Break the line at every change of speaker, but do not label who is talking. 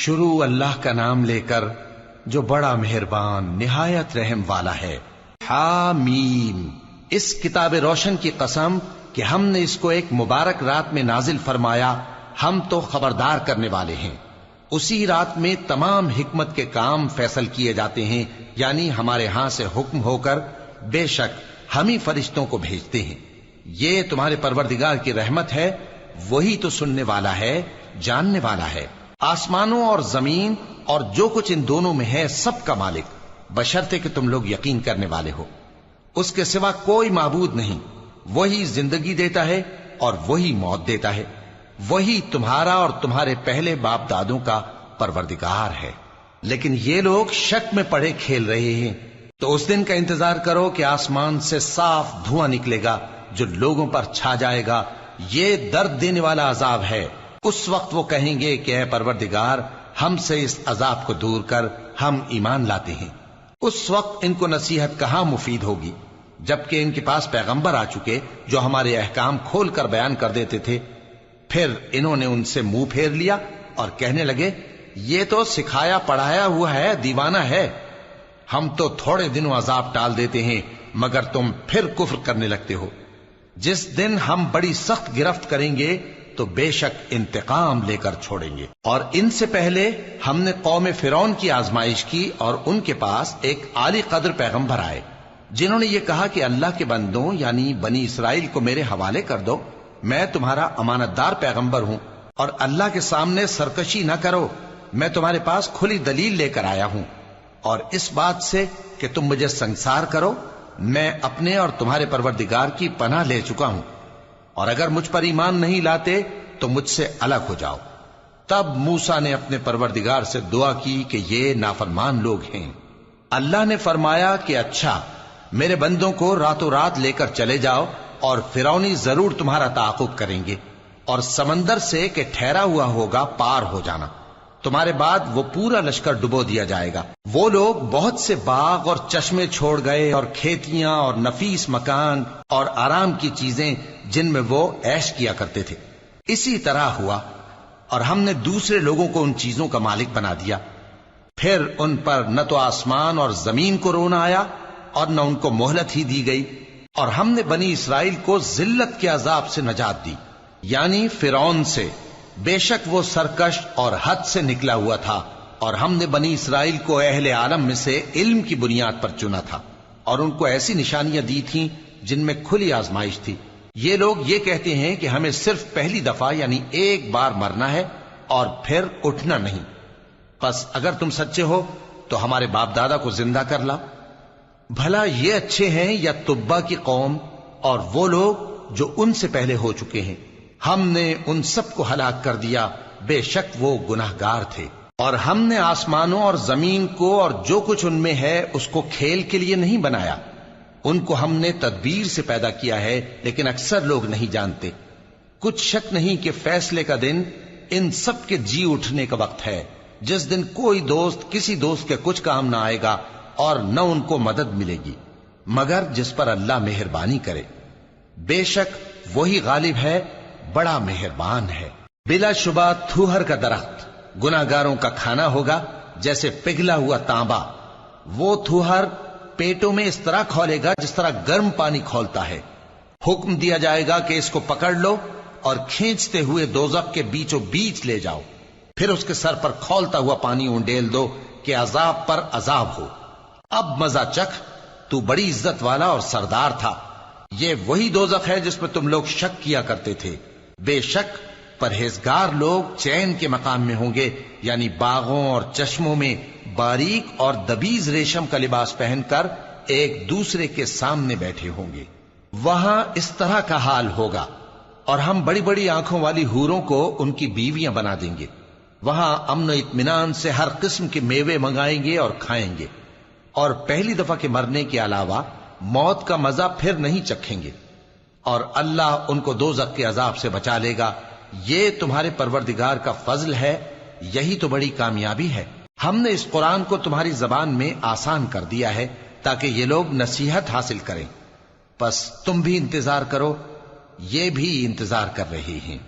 شروع اللہ کا نام لے کر جو بڑا مہربان نہایت رحم والا ہے۔ حامیم، اس کتاب روشن کی قسم کہ ہم نے اس کو ایک مبارک رات میں نازل فرمایا، ہم تو خبردار کرنے والے ہیں۔ اسی رات میں تمام حکمت کے کام فیصل کیے جاتے ہیں، یعنی ہمارے ہاں سے حکم ہو کر بے شک ہم ہی فرشتوں کو بھیجتے ہیں۔ یہ تمہارے پروردگار کی رحمت ہے، وہی تو سننے والا ہے، جاننے والا ہے۔ آسمانوں اور زمین اور جو کچھ ان دونوں میں ہے سب کا مالک، بشرطے کہ تم لوگ یقین کرنے والے ہو۔ اس کے سوا کوئی معبود نہیں، وہی زندگی دیتا ہے اور وہی موت دیتا ہے، وہی تمہارا اور تمہارے پہلے باپ دادوں کا پروردگار ہے۔ لیکن یہ لوگ شک میں پڑے کھیل رہے ہیں۔ تو اس دن کا انتظار کرو کہ آسمان سے صاف دھواں نکلے گا جو لوگوں پر چھا جائے گا، یہ درد دینے والا عذاب ہے۔ اس وقت وہ کہیں گے کہ اے پروردگار، ہم سے اس عذاب کو دور کر، ہم ایمان لاتے ہیں۔ اس وقت ان کو نصیحت کہاں مفید ہوگی، جبکہ ان کے پاس پیغمبر آ چکے جو ہمارے احکام کھول کر بیان کر دیتے تھے۔ پھر انہوں نے ان سے منہ پھیر لیا اور کہنے لگے، یہ تو سکھایا پڑھایا ہوا ہے، دیوانہ ہے۔ ہم تو تھوڑے دنوں عذاب ٹال دیتے ہیں مگر تم پھر کفر کرنے لگتے ہو۔ جس دن ہم بڑی سخت گرفت کریں گے تو بے شک انتقام لے کر چھوڑیں گے۔ اور ان سے پہلے ہم نے قوم فرعون کی آزمائش کی اور ان کے پاس ایک عالی قدر پیغمبر آئے جنہوں نے یہ کہا کہ اللہ کے بندوں یعنی بنی اسرائیل کو میرے حوالے کر دو، میں تمہارا امانت دار پیغمبر ہوں، اور اللہ کے سامنے سرکشی نہ کرو، میں تمہارے پاس کھلی دلیل لے کر آیا ہوں، اور اس بات سے کہ تم مجھے سنسار کرو، میں اپنے اور تمہارے پروردگار کی پناہ لے چکا ہوں، اور اگر مجھ پر ایمان نہیں لاتے تو مجھ سے الگ ہو جاؤ۔ تب موسیٰ نے اپنے پروردگار سے دعا کی کہ یہ نافرمان لوگ ہیں۔ اللہ نے فرمایا کہ اچھا، میرے بندوں کو راتوں رات لے کر چلے جاؤ، اور فرعونی ضرور تمہارا تعاقب کریں گے، اور سمندر سے کہ ٹھہرا ہوا ہوگا پار ہو جانا، تمہارے بعد وہ پورا لشکر ڈبو دیا جائے گا۔ وہ لوگ بہت سے باغ اور چشمے چھوڑ گئے اور کھیتیاں اور نفیس مکان اور آرام کی چیزیں جن میں وہ عیش کیا کرتے تھے۔ اسی طرح ہوا، اور ہم نے دوسرے لوگوں کو ان چیزوں کا مالک بنا دیا۔ پھر ان پر نہ تو آسمان اور زمین کو رونا آیا اور نہ ان کو مہلت ہی دی گئی، اور ہم نے بنی اسرائیل کو ذلت کے عذاب سے نجات دی، یعنی فرعون سے۔ بے شک وہ سرکش اور حد سے نکلا ہوا تھا، اور ہم نے بنی اسرائیل کو اہل عالم میں سے علم کی بنیاد پر چنا تھا، اور ان کو ایسی نشانیاں دی تھیں جن میں کھلی آزمائش تھی۔ یہ لوگ یہ کہتے ہیں کہ ہمیں صرف پہلی دفعہ یعنی ایک بار مرنا ہے اور پھر اٹھنا نہیں۔ پس اگر تم سچے ہو تو ہمارے باپ دادا کو زندہ کر لاؤ۔ بھلا یہ اچھے ہیں یا تبا کی قوم اور وہ لوگ جو ان سے پہلے ہو چکے ہیں؟ ہم نے ان سب کو ہلاک کر دیا، بے شک وہ گناہگار تھے۔ اور ہم نے آسمانوں اور زمین کو اور جو کچھ ان میں ہے اس کو کھیل کے لیے نہیں بنایا، ان کو ہم نے تدبیر سے پیدا کیا ہے، لیکن اکثر لوگ نہیں جانتے۔ کچھ شک نہیں کہ فیصلے کا دن ان سب کے جی اٹھنے کا وقت ہے، جس دن کوئی دوست کسی دوست کے کچھ کام نہ آئے گا اور نہ ان کو مدد ملے گی مگر جس پر اللہ مہربانی کرے۔ بے شک وہی غالب ہے، بڑا مہربان ہے۔ بلا شبہ تھوہر کا درخت گناہگاروں کا کھانا ہوگا، جیسے پگھلا ہوا تانبا۔ وہ تھوہر پیٹوں میں اس طرح کھولے گا جس طرح گرم پانی کھولتا ہے۔ حکم دیا جائے گا کہ اس کو پکڑ لو اور کھینچتے ہوئے دوزخ کے بیچوں بیچ لے جاؤ، پھر اس کے سر پر کھولتا ہوا پانی اونڈیل دو کہ عذاب پر عذاب ہو۔ اب مزہ چکھ، تو بڑی عزت والا اور سردار تھا۔ یہ وہی دوزخ ہے جس میں تم لوگ شک کیا کرتے تھے۔ بے شک پرہیزگار لوگ چین کے مقام میں ہوں گے، یعنی باغوں اور چشموں میں باریک اور دبیز ریشم کا لباس پہن کر ایک دوسرے کے سامنے بیٹھے ہوں گے۔ وہاں اس طرح کا حال ہوگا، اور ہم بڑی بڑی آنکھوں والی حوروں کو ان کی بیویاں بنا دیں گے۔ وہاں امن و اطمینان سے ہر قسم کے میوے منگائیں گے اور کھائیں گے، اور پہلی دفعہ کے مرنے کے علاوہ موت کا مزہ پھر نہیں چکھیں گے، اور اللہ ان کو دوزخ کے عذاب سے بچا لے گا۔ یہ تمہارے پروردگار کا فضل ہے، یہی تو بڑی کامیابی ہے۔ ہم نے اس قرآن کو تمہاری زبان میں آسان کر دیا ہے تاکہ یہ لوگ نصیحت حاصل کریں۔ پس تم بھی انتظار کرو، یہ بھی انتظار کر رہے ہیں۔